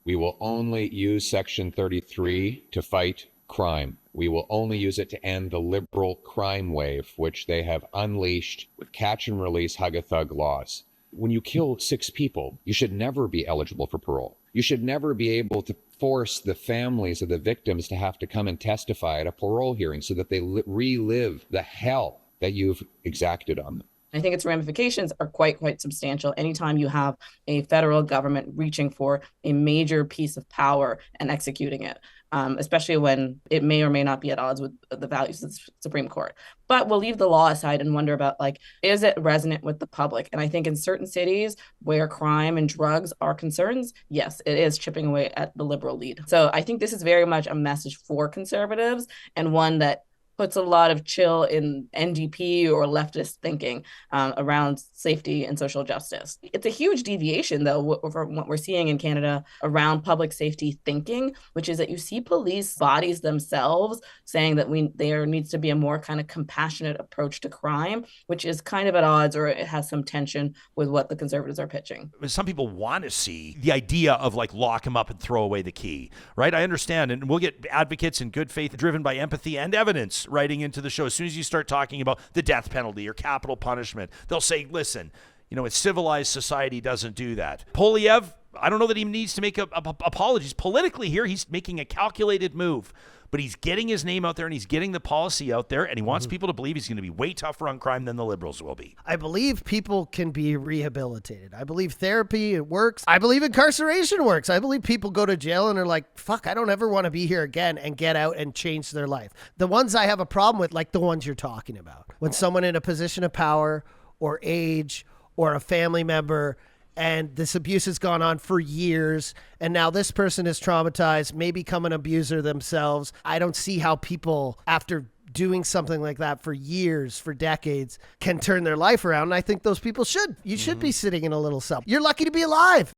We will only use Section 33 to fight crime. We will only use it to end the liberal crime wave, which they have unleashed with catch and release hug-a-thug laws. When you kill 6 people, you should never be eligible for parole. You should never be able to force the families of the victims to have to come and testify at a parole hearing so that they relive the hell that you've exacted on them. I think its ramifications are quite substantial. Anytime you have a federal government reaching for a major piece of power and executing it, especially when it may or may not be at odds with the values of the Supreme Court. But we'll leave the law aside and wonder about, is it resonant with the public? And I think in certain cities where crime and drugs are concerns, yes, it is chipping away at the liberal lead. So I think this is very much a message for conservatives, and one that puts a lot of chill in NDP or leftist thinking around safety and social justice. It's a huge deviation, though, from what we're seeing in Canada around public safety thinking, which is that you see police bodies themselves saying that there needs to be a more kind of compassionate approach to crime, which is kind of at odds, or it has some tension with what the Conservatives are pitching. Some people want to see the idea of lock him up and throw away the key, right? I understand, and we'll get advocates in good faith driven by empathy and evidence writing into the show. As soon as you start talking about the death penalty or capital punishment, they'll say, listen, a civilized society doesn't do that. Poilievre, I don't know that he needs to make apologies politically here. He's making a calculated move, but he's getting his name out there and he's getting the policy out there, and he wants people to believe he's going to be way tougher on crime than the Liberals will be. I believe people can be rehabilitated. I believe therapy, it works. I believe incarceration works. I believe people go to jail and are like, fuck, I don't ever want to be here again, and get out and change their life. The ones I have a problem with, like the ones you're talking about, when someone in a position of power or age or a family member, and this abuse has gone on for years, and now this person is traumatized, may become an abuser themselves. I don't see how people, after doing something like that for years, for decades, can turn their life around. And I think those people should. You should be sitting in a little cell. You're lucky to be alive.